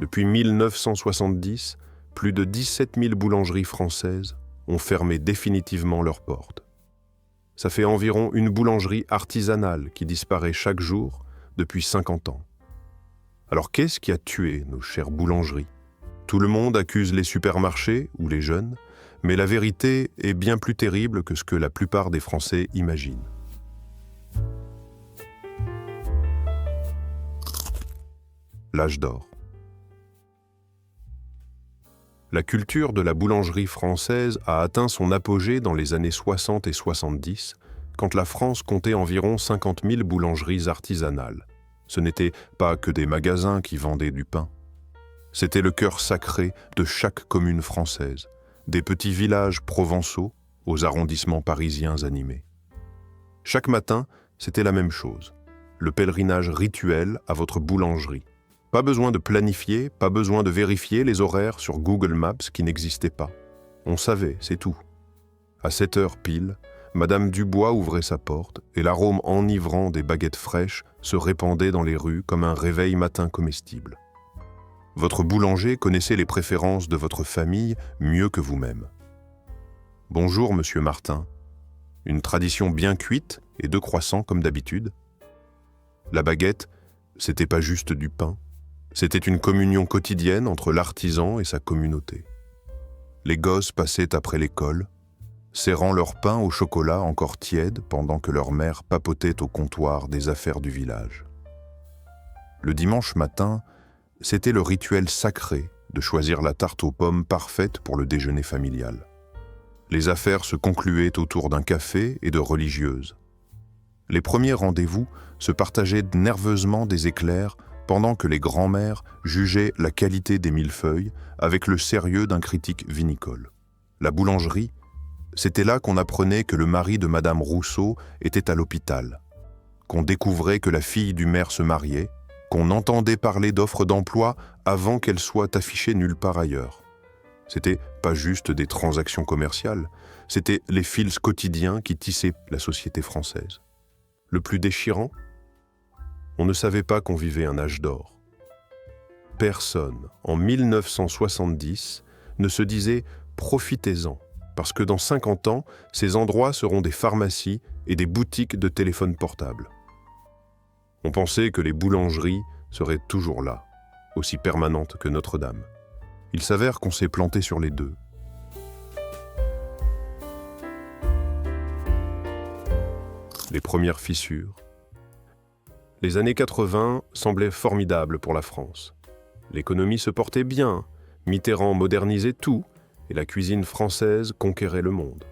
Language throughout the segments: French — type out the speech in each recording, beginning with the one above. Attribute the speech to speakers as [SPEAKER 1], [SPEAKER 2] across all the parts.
[SPEAKER 1] Depuis 1970, plus de 17 000 boulangeries françaises ont fermé définitivement leurs portes. Ça fait environ une boulangerie artisanale qui disparaît chaque jour depuis 50 ans. Alors qu'est-ce qui a tué nos chères boulangeries? Tout le monde accuse les supermarchés ou les jeunes, mais la vérité est bien plus terrible que ce que la plupart des Français imaginent. L'âge d'or. La culture de la boulangerie française a atteint son apogée dans les années 60 et 70, quand la France comptait environ 50 000 boulangeries artisanales. Ce n'était pas que des magasins qui vendaient du pain. C'était le cœur sacré de chaque commune française, des petits villages provençaux aux arrondissements parisiens animés. Chaque matin, c'était la même chose, le pèlerinage rituel à votre boulangerie. Pas besoin de planifier, pas besoin de vérifier les horaires sur Google Maps qui n'existaient pas. On savait, c'est tout. À 7 heures pile, Madame Dubois ouvrait sa porte et l'arôme enivrant des baguettes fraîches se répandait dans les rues comme un réveil matin comestible. Votre boulanger connaissait les préférences de votre famille mieux que vous-même. Bonjour, Monsieur Martin. Une tradition bien cuite et 2 croissants comme d'habitude. La baguette, c'était pas juste du pain. C'était une communion quotidienne entre l'artisan et sa communauté. Les gosses passaient après l'école, serrant leur pain au chocolat encore tiède pendant que leur mère papotait au comptoir des affaires du village. Le dimanche matin, c'était le rituel sacré de choisir la tarte aux pommes parfaite pour le déjeuner familial. Les affaires se concluaient autour d'un café et de religieuses. Les premiers rendez-vous se partageaient nerveusement des éclairs pendant que les grands-mères jugeaient la qualité des millefeuilles avec le sérieux d'un critique vinicole. La boulangerie, c'était là qu'on apprenait que le mari de Madame Rousseau était à l'hôpital, qu'on découvrait que la fille du maire se mariait, qu'on entendait parler d'offres d'emploi avant qu'elles soient affichées nulle part ailleurs. C'était pas juste des transactions commerciales, c'était les fils quotidiens qui tissaient la société française. Le plus déchirant, on ne savait pas qu'on vivait un âge d'or. Personne, en 1970, ne se disait « profitez-en », parce que dans 50 ans, ces endroits seront des pharmacies et des boutiques de téléphones portables. On pensait que les boulangeries seraient toujours là, aussi permanentes que Notre-Dame. Il s'avère qu'on s'est planté sur les deux. Les premières fissures. Les années 80 semblaient formidables pour la France. L'économie se portait bien, Mitterrand modernisait tout, et la cuisine française conquérait le monde.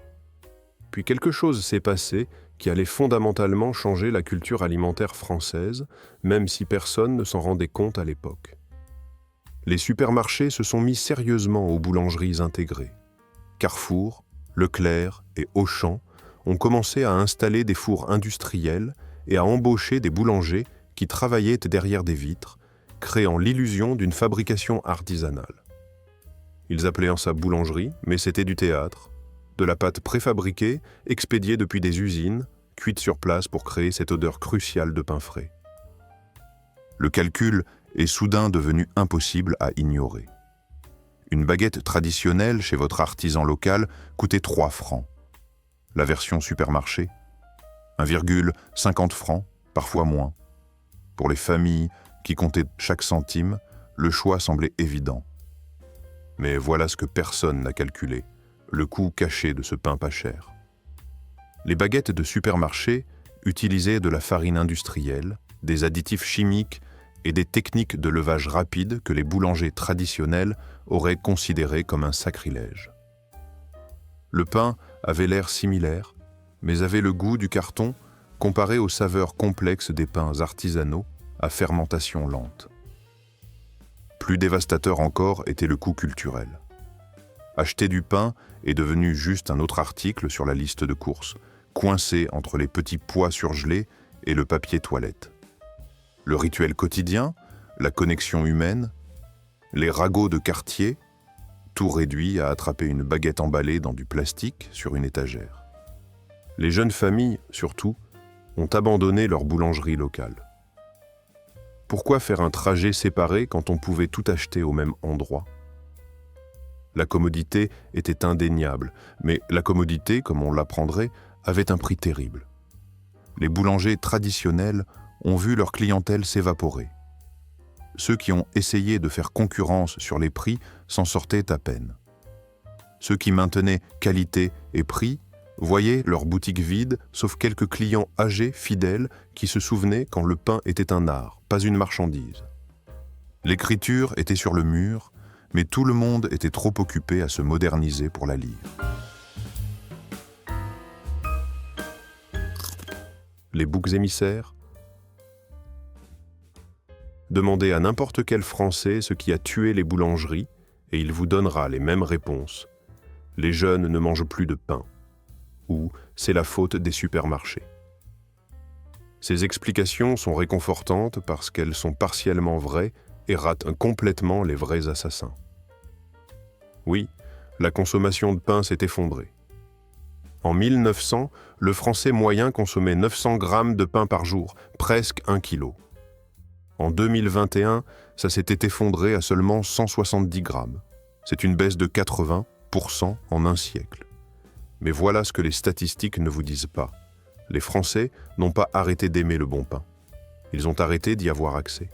[SPEAKER 1] Puis quelque chose s'est passé qui allait fondamentalement changer la culture alimentaire française, même si personne ne s'en rendait compte à l'époque. Les supermarchés se sont mis sérieusement aux boulangeries intégrées. Carrefour, Leclerc et Auchan ont commencé à installer des fours industriels et à embaucher des boulangers qui travaillaient derrière des vitres, créant l'illusion d'une fabrication artisanale. Ils appelaient ça boulangerie, mais c'était du théâtre, de la pâte préfabriquée, expédiée depuis des usines, cuite sur place pour créer cette odeur cruciale de pain frais. Le calcul est soudain devenu impossible à ignorer. Une baguette traditionnelle chez votre artisan local coûtait 3 francs. La version supermarché, 1,50 francs, parfois moins. Pour les familles qui comptaient chaque centime, le choix semblait évident. Mais voilà ce que personne n'a calculé, le coût caché de ce pain pas cher. Les baguettes de supermarché utilisaient de la farine industrielle, des additifs chimiques et des techniques de levage rapide que les boulangers traditionnels auraient considérées comme un sacrilège. Le pain avait l'air similaire, mais avait le goût du carton comparé aux saveurs complexes des pains artisanaux à fermentation lente. Plus dévastateur encore était le coût culturel. Acheter du pain est devenu juste un autre article sur la liste de courses, coincé entre les petits pois surgelés et le papier toilette. Le rituel quotidien, la connexion humaine, les ragots de quartier, tout réduit à attraper une baguette emballée dans du plastique sur une étagère. Les jeunes familles, surtout, ont abandonné leur boulangerie locale. Pourquoi faire un trajet séparé quand on pouvait tout acheter au même endroit? La commodité était indéniable, mais la commodité, comme on l'apprendrait, avait un prix terrible. Les boulangers traditionnels ont vu leur clientèle s'évaporer. Ceux qui ont essayé de faire concurrence sur les prix s'en sortaient à peine. Ceux qui maintenaient qualité et prix voyaient leurs boutiques vides, sauf quelques clients âgés, fidèles, qui se souvenaient quand le pain était un art, pas une marchandise. L'écriture était sur le mur, mais tout le monde était trop occupé à se moderniser pour la lire. Les boucs émissaires? Demandez à n'importe quel Français ce qui a tué les boulangeries et il vous donnera les mêmes réponses. Les jeunes ne mangent plus de pain. Ou c'est la faute des supermarchés. Ces explications sont réconfortantes parce qu'elles sont partiellement vraies et ratent complètement les vrais assassins. Oui, la consommation de pain s'est effondrée. En 1900, le Français moyen consommait 900 grammes de pain par jour, presque 1 kilo. En 2021, ça s'était effondré à seulement 170 grammes. C'est une baisse de 80% en un siècle. Mais voilà ce que les statistiques ne vous disent pas. Les Français n'ont pas arrêté d'aimer le bon pain. Ils ont arrêté d'y avoir accès.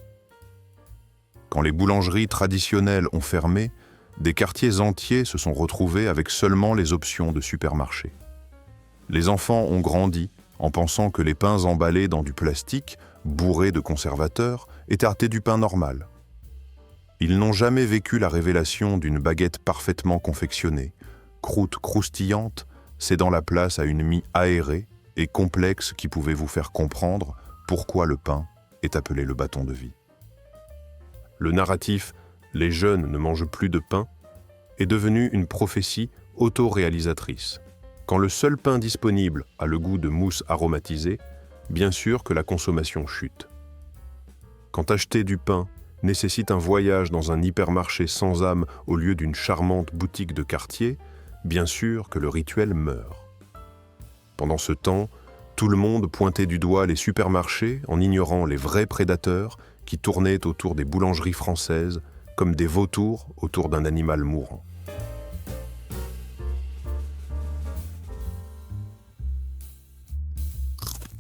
[SPEAKER 1] Quand les boulangeries traditionnelles ont fermé, des quartiers entiers se sont retrouvés avec seulement les options de supermarché. Les enfants ont grandi en pensant que les pains emballés dans du plastique, bourrés de conservateurs, étaient du pain normal. Ils n'ont jamais vécu la révélation d'une baguette parfaitement confectionnée, croûte croustillante, cédant la place à une mie aérée et complexe qui pouvait vous faire comprendre pourquoi le pain est appelé le bâton de vie. Le narratif « Les jeunes ne mangent plus de pain » est devenu une prophétie autoréalisatrice. Quand le seul pain disponible a le goût de mousse aromatisée, bien sûr que la consommation chute. Quand acheter du pain nécessite un voyage dans un hypermarché sans âme au lieu d'une charmante boutique de quartier, bien sûr que le rituel meurt. Pendant ce temps, tout le monde pointait du doigt les supermarchés en ignorant les vrais prédateurs qui tournaient autour des boulangeries françaises comme des vautours autour d'un animal mourant.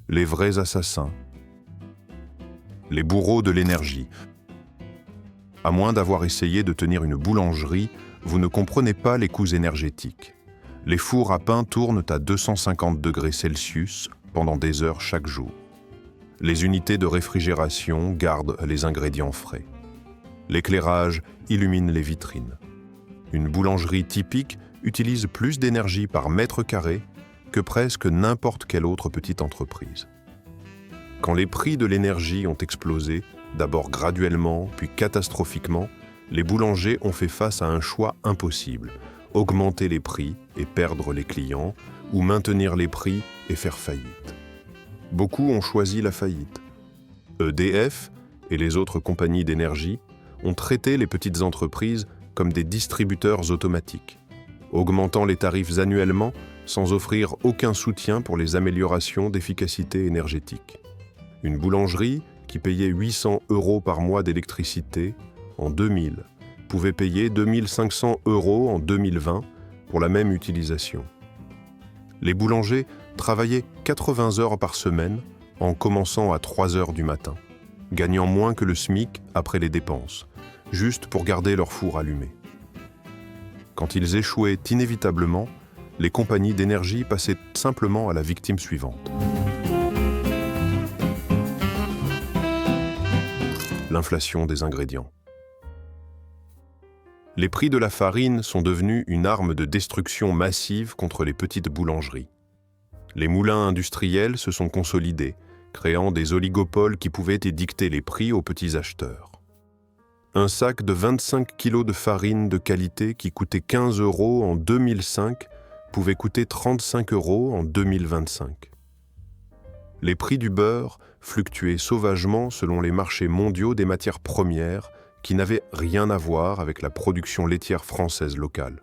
[SPEAKER 1] Les vrais assassins. Les bourreaux de l'énergie. À moins d'avoir essayé de tenir une boulangerie, vous ne comprenez pas les coûts énergétiques. Les fours à pain tournent à 250 degrés Celsius pendant des heures chaque jour. Les unités de réfrigération gardent les ingrédients frais. L'éclairage illumine les vitrines. Une boulangerie typique utilise plus d'énergie par mètre carré que presque n'importe quelle autre petite entreprise. Quand les prix de l'énergie ont explosé, d'abord graduellement, puis catastrophiquement, les boulangers ont fait face à un choix impossible: augmenter les prix et perdre les clients, ou maintenir les prix et faire faillite. Beaucoup ont choisi la faillite. EDF et les autres compagnies d'énergie ont traité les petites entreprises comme des distributeurs automatiques, augmentant les tarifs annuellement sans offrir aucun soutien pour les améliorations d'efficacité énergétique. Une boulangerie qui payait 800 € par mois d'électricité en 2000 pouvait payer 2500 € en 2020 pour la même utilisation. Les boulangers travaillaient 80 heures par semaine en commençant à 3 heures du matin, gagnant moins que le SMIC après les dépenses, juste pour garder leur four allumé. Quand ils échouaient inévitablement, les compagnies d'énergie passaient simplement à la victime suivante. L'inflation des ingrédients. Les prix de la farine sont devenus une arme de destruction massive contre les petites boulangeries. Les moulins industriels se sont consolidés, créant des oligopoles qui pouvaient édicter les prix aux petits acheteurs. Un sac de 25 kg de farine de qualité qui coûtait 15 € en 2005 pouvait coûter 35 € en 2025. Les prix du beurre fluctuaient sauvagement selon les marchés mondiaux des matières premières qui n'avaient rien à voir avec la production laitière française locale.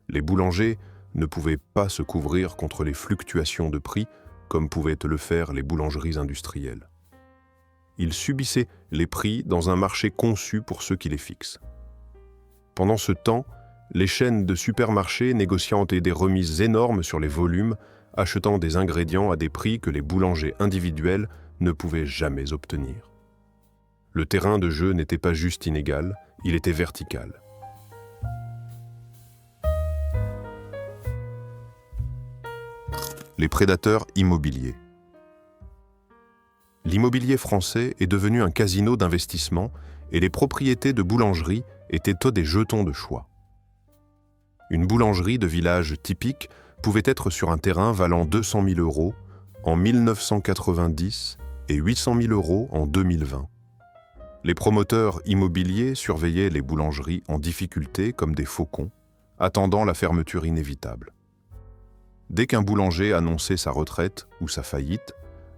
[SPEAKER 1] Les boulangers ne pouvaient pas se couvrir contre les fluctuations de prix comme pouvaient le faire les boulangeries industrielles. Ils subissaient les prix dans un marché conçu pour ceux qui les fixent. Pendant ce temps, les chaînes de supermarchés négociant des remises énormes sur les volumes, achetant des ingrédients à des prix que les boulangers individuels ne pouvaient jamais obtenir. Le terrain de jeu n'était pas juste inégal, il était vertical. Les prédateurs immobiliers. L'immobilier français est devenu un casino d'investissement et les propriétés de boulangeries étaient des jetons de choix. Une boulangerie de village typique pouvait être sur un terrain valant 200 000 € en 1990 et 800 000 € en 2020. Les promoteurs immobiliers surveillaient les boulangeries en difficulté comme des faucons, attendant la fermeture inévitable. Dès qu'un boulanger annonçait sa retraite ou sa faillite,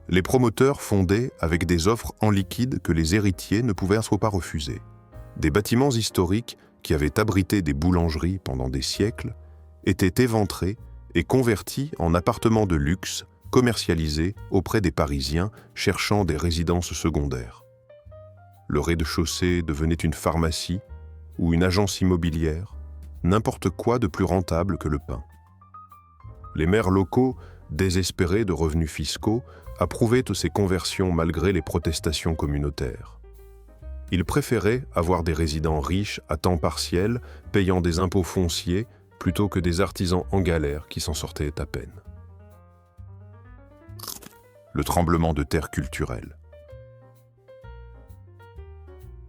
[SPEAKER 1] les promoteurs fondaient avec des offres en liquide que les héritiers ne pouvaient pas refuser. Des bâtiments historiques qui avaient abrité des boulangeries pendant des siècles étaient éventrés et convertis en appartements de luxe commercialisés auprès des Parisiens cherchant des résidences secondaires. Le rez-de-chaussée devenait une pharmacie ou une agence immobilière, n'importe quoi de plus rentable que le pain. Les maires locaux, désespérés de revenus fiscaux, approuvaient ces conversions malgré les protestations communautaires. Ils préféraient avoir des résidents riches à temps partiel, payant des impôts fonciers, plutôt que des artisans en galère qui s'en sortaient à peine. Le tremblement de terre culturel.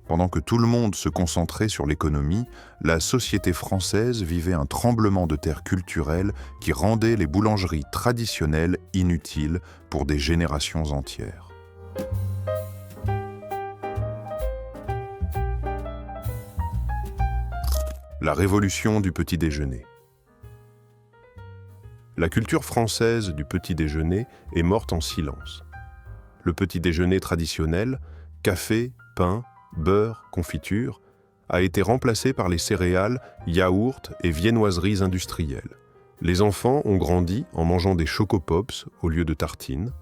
[SPEAKER 1] Pendant que tout le monde se concentrait sur l'économie, la société française vivait un tremblement de terre culturel qui rendait les boulangeries traditionnelles inutiles pour des générations entières. La révolution du petit déjeuner. La culture française du petit déjeuner est morte en silence. Le petit déjeuner traditionnel, café, pain, beurre, confiture, a été remplacé par les céréales, yaourts et viennoiseries industrielles. Les enfants ont grandi en mangeant des chocopops au lieu de tartines,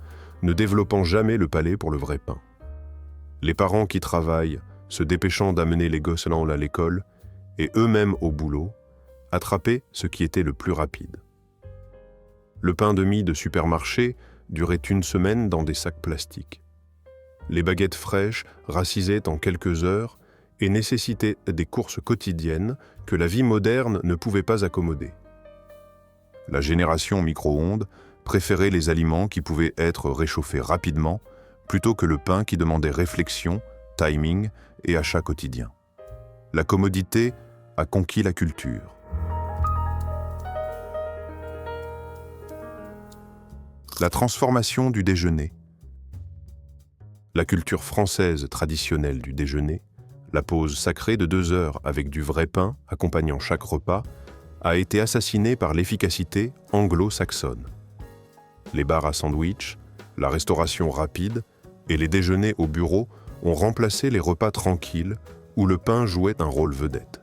[SPEAKER 1] ne développant jamais le palais pour le vrai pain. Les parents qui travaillent, se dépêchant d'amener les gosses à l'école, et eux-mêmes au boulot, attrapaient ce qui était le plus rapide. Le pain de mie de supermarché durait une semaine dans des sacs plastiques. Les baguettes fraîches racissaient en quelques heures et nécessitaient des courses quotidiennes que la vie moderne ne pouvait pas accommoder. La génération micro-ondes préférait les aliments qui pouvaient être réchauffés rapidement plutôt que le pain qui demandait réflexion, timing et achat quotidien. La commodité a conquis la culture. La transformation du déjeuner. La culture française traditionnelle du déjeuner, la pause sacrée de 2 heures avec du vrai pain accompagnant chaque repas, a été assassinée par l'efficacité anglo-saxonne. Les bars à sandwich, la restauration rapide et les déjeuners au bureau ont remplacé les repas tranquilles où le pain jouait un rôle vedette.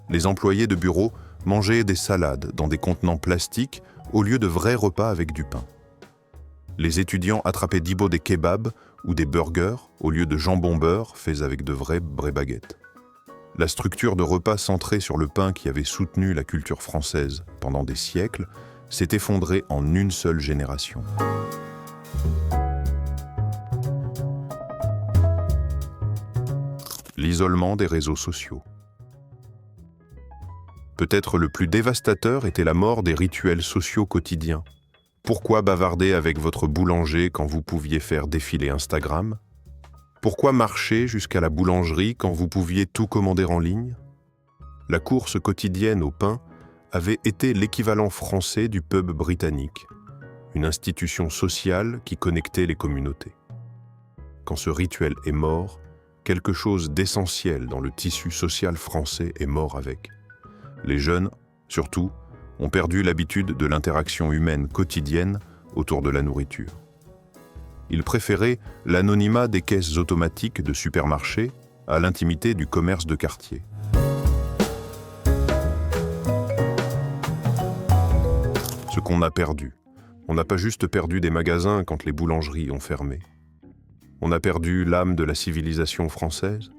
[SPEAKER 1] Les employés de bureau mangeaient des salades dans des contenants plastiques au lieu de vrais repas avec du pain. Les étudiants attrapaient des kebabs ou des burgers au lieu de jambon-beurre faits avec de vraies baguettes. La structure de repas centrée sur le pain qui avait soutenu la culture française pendant des siècles s'est effondrée en une seule génération. L'isolement des réseaux sociaux. Peut-être le plus dévastateur était la mort des rituels sociaux quotidiens. Pourquoi bavarder avec votre boulanger quand vous pouviez faire défiler Instagram ? Pourquoi marcher jusqu'à la boulangerie quand vous pouviez tout commander en ligne ? La course quotidienne au pain avait été l'équivalent français du pub britannique, une institution sociale qui connectait les communautés. Quand ce rituel est mort, quelque chose d'essentiel dans le tissu social français est mort avec. Les jeunes, surtout, ont perdu l'habitude de l'interaction humaine quotidienne autour de la nourriture. Ils préféraient l'anonymat des caisses automatiques de supermarchés à l'intimité du commerce de quartier. Ce qu'on a perdu. On n'a pas juste perdu des magasins quand les boulangeries ont fermé. On a perdu l'âme de la civilisation française.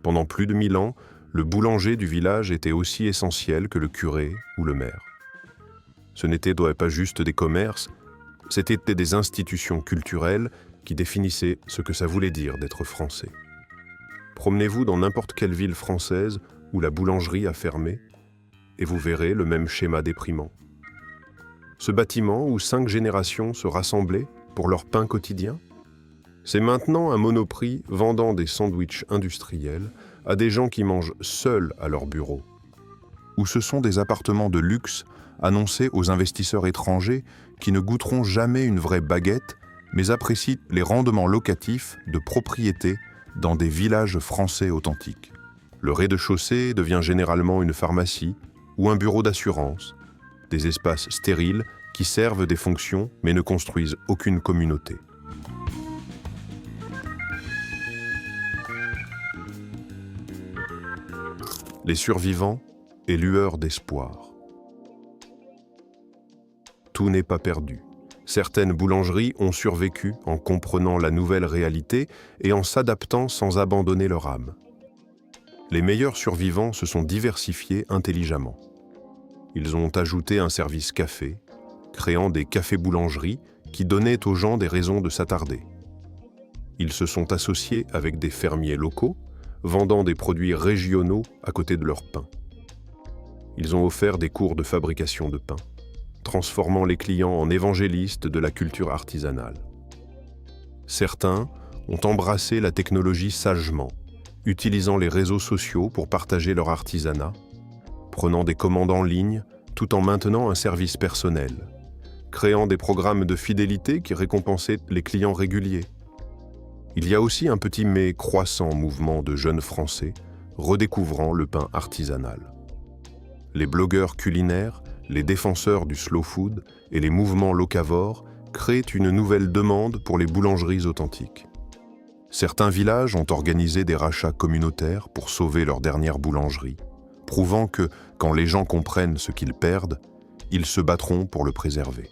[SPEAKER 1] Pendant plus de 1000 ans, le boulanger du village était aussi essentiel que le curé ou le maire. Ce n'étaient pas juste des commerces, c'étaient des institutions culturelles qui définissaient ce que ça voulait dire d'être français. Promenez-vous dans n'importe quelle ville française où la boulangerie a fermé, et vous verrez le même schéma déprimant. Ce bâtiment où 5 générations se rassemblaient pour leur pain quotidien, c'est maintenant un Monoprix vendant des sandwichs industriels à des gens qui mangent seuls à leur bureau. Ou ce sont des appartements de luxe annoncés aux investisseurs étrangers qui ne goûteront jamais une vraie baguette, mais apprécient les rendements locatifs de propriétés dans des villages français authentiques. Le rez-de-chaussée devient généralement une pharmacie ou un bureau d'assurance, des espaces stériles qui servent des fonctions mais ne construisent aucune communauté. Les survivants et lueurs d'espoir. Tout n'est pas perdu. Certaines boulangeries ont survécu en comprenant la nouvelle réalité et en s'adaptant sans abandonner leur âme. Les meilleurs survivants se sont diversifiés intelligemment. Ils ont ajouté un service café, créant des cafés-boulangeries qui donnaient aux gens des raisons de s'attarder. Ils se sont associés avec des fermiers locaux, vendant des produits régionaux à côté de leur pain. Ils ont offert des cours de fabrication de pain, transformant les clients en évangélistes de la culture artisanale. Certains ont embrassé la technologie sagement, utilisant les réseaux sociaux pour partager leur artisanat, prenant des commandes en ligne tout en maintenant un service personnel, créant des programmes de fidélité qui récompensaient les clients réguliers. Il y a aussi un petit mais croissant mouvement de jeunes Français redécouvrant le pain artisanal. Les blogueurs culinaires, les défenseurs du slow food et les mouvements locavores créent une nouvelle demande pour les boulangeries authentiques. Certains villages ont organisé des rachats communautaires pour sauver leur dernière boulangerie, prouvant que, quand les gens comprennent ce qu'ils perdent, ils se battront pour le préserver.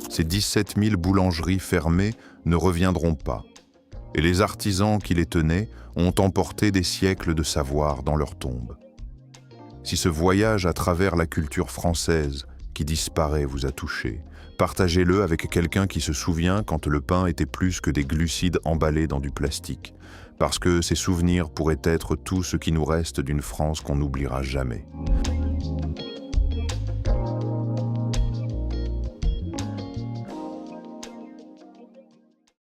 [SPEAKER 1] Ces 17 000 boulangeries fermées ne reviendront pas, et les artisans qui les tenaient ont emporté des siècles de savoir dans leur tombe. Si ce voyage à travers la culture française qui disparaît vous a touché, partagez-le avec quelqu'un qui se souvient quand le pain était plus que des glucides emballés dans du plastique, parce que ces souvenirs pourraient être tout ce qui nous reste d'une France qu'on n'oubliera jamais.